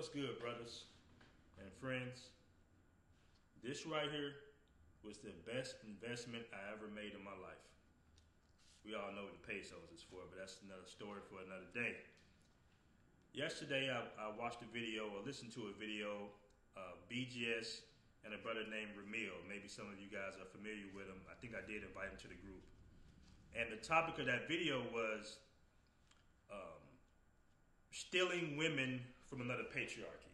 What's good, brothers and friends? This right here was the best investment I ever made in my life. We all know what the pesos is for, but that's another story for another day. Yesterday, I watched a video or listened to a video of BGS and a brother named Ramil. Maybe some of you guys are familiar with him. I think I did invite him to the group. And the topic of that video was stealing women from another patriarchy,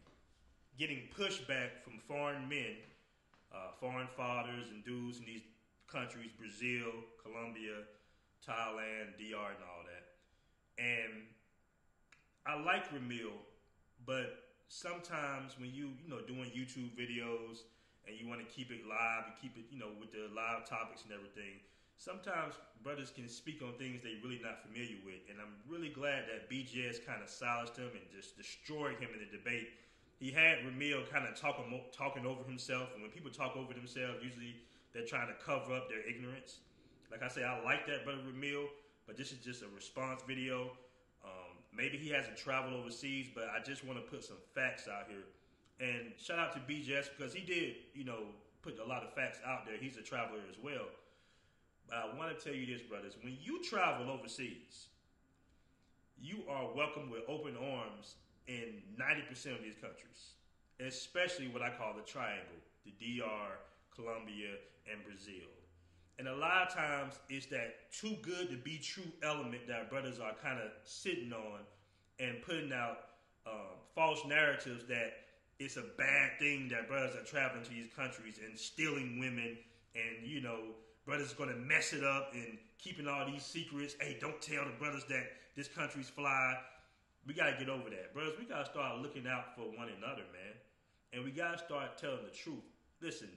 getting pushback from foreign men, foreign fathers and dudes in these countries, Brazil, Colombia, Thailand, DR, and all that. And I like Ramil, but sometimes when you doing YouTube videos and you want to keep it live, you keep it, with the live topics and everything, sometimes brothers can speak on things they really not familiar with. And I'm really glad that BGS kind of silenced him and just destroyed him in the debate. He had Ramil kind of talking over himself. And when people talk over themselves, usually they're trying to cover up their ignorance. Like I say, I like that brother Ramil, but this is just a response video. Maybe he hasn't traveled overseas, but I just want to put some facts out here. And shout out to BGS because he did, put a lot of facts out there. He's a traveler as well. But I want to tell you this, brothers. When you travel overseas, you are welcomed with open arms in 90% of these countries, especially what I call the triangle, the DR, Colombia, and Brazil. And a lot of times it's that too good to be true element that brothers are kind of sitting on and putting out false narratives that it's a bad thing that brothers are traveling to these countries and stealing women and, brothers going to mess it up and keeping all these secrets. Hey, don't tell the brothers that this country's fly. We got to get over that. Brothers, we got to start looking out for one another, man. And we got to start telling the truth. Listen,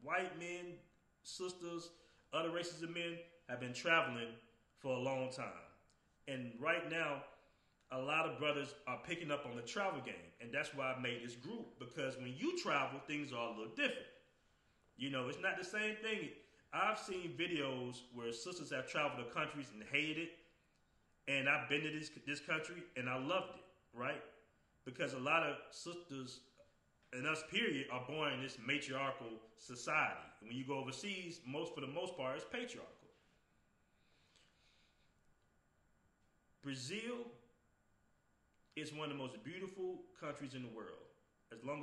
white men, sisters, other races of men have been traveling for a long time. And right now, a lot of brothers are picking up on the travel game. And that's why I made this group. Because when you travel, things are a little different. It's not the same thing. I've seen videos where sisters have traveled to countries and hated it. And I've been to this country and I loved it, right? Because a lot of sisters and us, period, are born in this matriarchal society. And when you go overseas, for the most part, it's patriarchal. Brazil is one of the most beautiful countries in the world. As well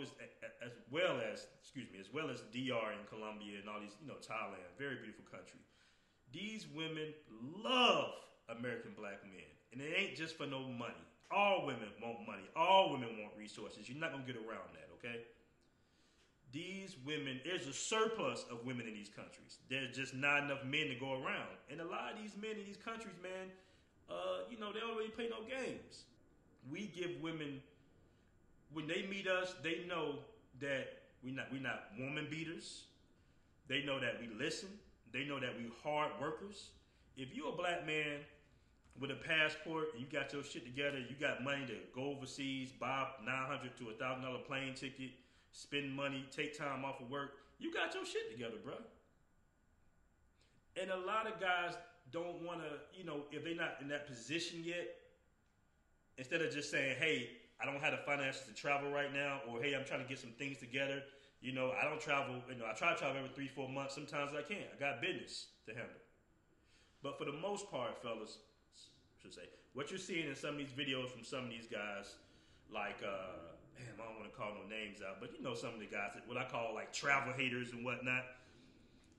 as DR and Colombia and all these, Thailand, very beautiful country. These women love American black men. And it ain't just for no money. All women want money. All women want resources. You're not going to get around that, okay? These women, there's a surplus of women in these countries. There's just not enough men to go around. And a lot of these men in these countries, man, they don't really play no games. We give women, when they meet us, they know that we're not woman beaters. They know that we listen. They know that we hard workers. If you're a black man with a passport and you got your shit together, you got money to go overseas, buy $900 to $1,000 plane ticket, spend money, take time off of work, you got your shit together, bro. And a lot of guys don't want to, if they're not in that position yet, instead of just saying, hey, I don't have the finances to travel right now, or hey, I'm trying to get some things together. I don't travel, I try to travel every 3-4 months. Sometimes I can't. I got business to handle. But for the most part, fellas, what you're seeing in some of these videos from some of these guys, like, I don't want to call no names out, but some of the guys, what I call like travel haters and whatnot,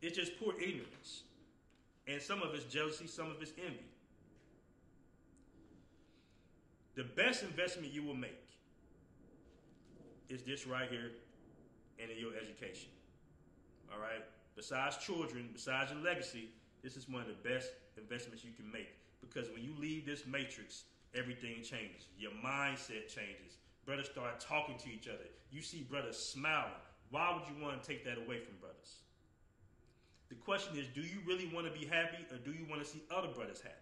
it's just poor ignorance. And some of it's jealousy, some of it's envy. The best investment you will make is this right here and in your education. All right? Besides children, besides your legacy, this is one of the best investments you can make. Because when you leave this matrix, everything changes. Your mindset changes. Brothers start talking to each other. You see brothers smiling. Why would you want to take that away from brothers? The question is, do you really want to be happy or do you want to see other brothers happy?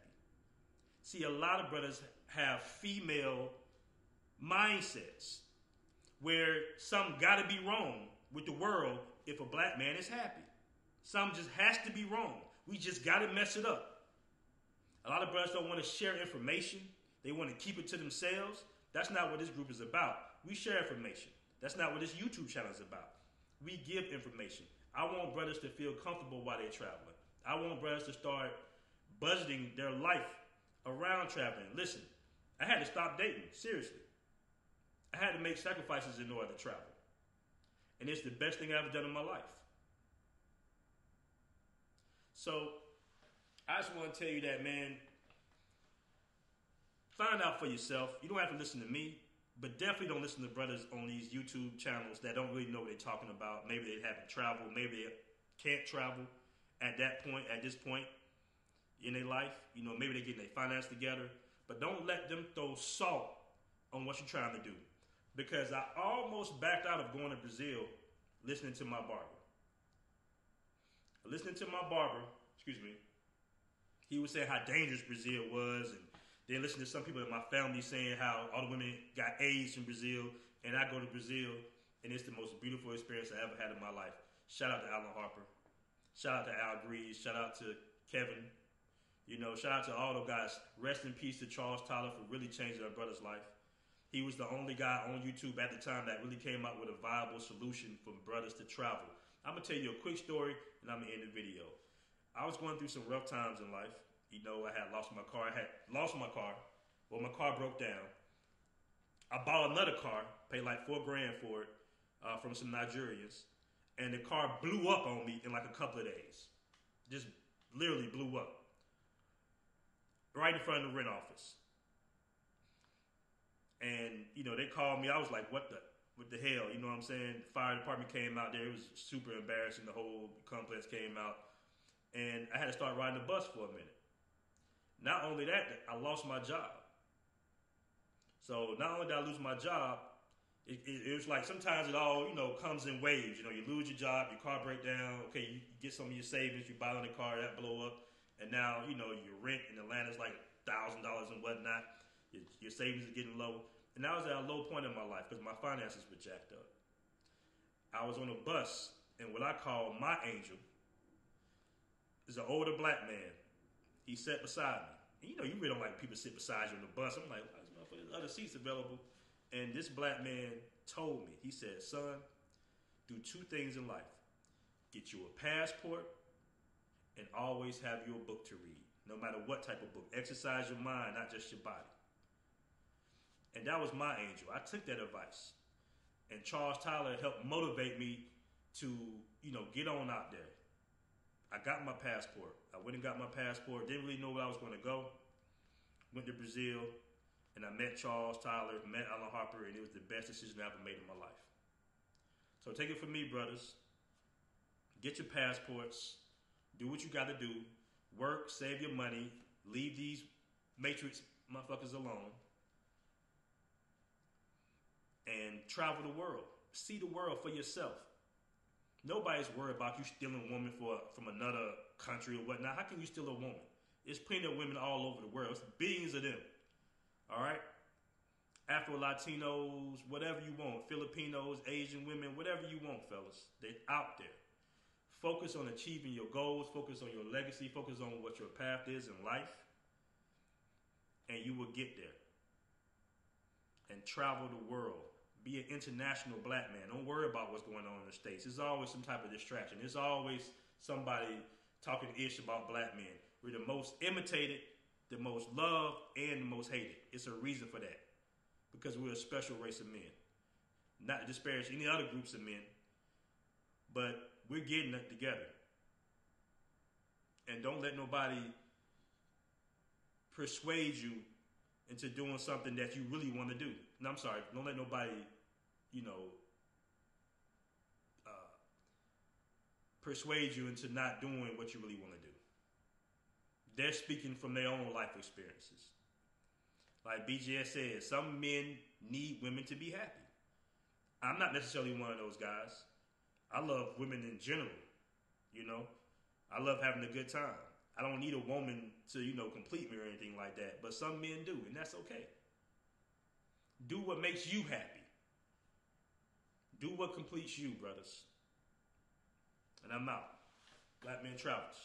See, a lot of brothers have female mindsets where some got to be wrong with the world if a black man is happy. Some just has to be wrong. We just got to mess it up. A lot of brothers don't want to share information. They want to keep it to themselves. That's not what this group is about. We share information. That's not what this YouTube channel is about. We give information. I want brothers to feel comfortable while they're traveling. I want brothers to start budgeting their life around traveling. Listen, I had to stop dating, seriously. I had to make sacrifices in order to travel. And it's the best thing I've ever done in my life. So, I just want to tell you that, man, find out for yourself. You don't have to listen to me, but definitely don't listen to brothers on these YouTube channels that don't really know what they're talking about. Maybe they haven't traveled. Maybe they can't travel at this point in their life. You know, maybe they're getting their finance together. But don't let them throw salt on what you're trying to do. Because I almost backed out of going to Brazil listening to my barber. He was saying how dangerous Brazil was, and then listening to some people in my family saying how all the women got AIDS in Brazil, and I go to Brazil, and it's the most beautiful experience I ever had in my life. Shout out to Alan Harper. Shout out to Al Greaves. Shout out to Kevin. You know, shout out to all those guys. Rest in peace to Charles Tyler for really changing our brother's life. He was the only guy on YouTube at the time that really came up with a viable solution for brothers to travel. I'm going to tell you a quick story, and I'm going to end the video. I was going through some rough times in life. You know, I had lost my car. Well, my car broke down. I bought another car, paid like $4,000 for it from some Nigerians. And the car blew up on me in like a couple of days. Just literally blew up. Right in front of the rent office. And, you know, they called me. I was like, what the hell? You know what I'm saying? The fire department came out there. It was super embarrassing. The whole complex came out. And I had to start riding the bus for a minute. Not only that, I lost my job. So not only did I lose my job, it was like sometimes it all, you know, comes in waves. You know, you lose your job, your car break down. Okay, you get some of your savings, you buy on the car, that blow up. And now, you know, your rent in Atlanta's like $1,000 and whatnot. Your savings are getting low. And I was at a low point in my life because my finances were jacked up. I was on a bus, and what I call my angel is an older black man. He sat beside me. And you know, you really don't like people sit beside you on the bus. I'm like, there's other seats available. And this black man told me, he said, son, do two things in life. Get you a passport and always have you a book to read. No matter what type of book. Exercise your mind, not just your body. And that was my angel. I took that advice. And Charles Tyler helped motivate me to, you know, get on out there. I got my passport. I went and got my passport. Didn't really know where I was going to go. Went to Brazil. And I met Charles Tyler, met Alan Harper, and it was the best decision I ever made in my life. So take it from me, brothers. Get your passports. Do what you got to do. Work, save your money. Leave these matrix motherfuckers alone. And travel the world. See the world for yourself. Nobody's worried about you stealing a woman from another country or whatnot. How can you steal a woman? There's plenty of women all over the world. It's billions of them. All right? Afro-Latinos, whatever you want. Filipinos, Asian women, whatever you want, fellas. They're out there. Focus on achieving your goals. Focus on your legacy. Focus on what your path is in life. And you will get there. And travel the world. Be an international black man. Don't worry about what's going on in the States. There's always some type of distraction. There's always somebody talking ish about black men. We're the most imitated, the most loved, and the most hated. It's a reason for that. Because we're a special race of men. Not to disparage any other groups of men, but we're getting it together. And don't let nobody persuade you into doing something that you really want to do. No, I'm sorry. Don't let nobody, persuade you into not doing what you really want to do. They're speaking from their own life experiences. Like BGS says, some men need women to be happy. I'm not necessarily one of those guys. I love women in general, I love having a good time. I don't need a woman to, complete me or anything like that. But some men do, and that's okay. Do what makes you happy. Do what completes you, brothers. And I'm out. Black Men Travels.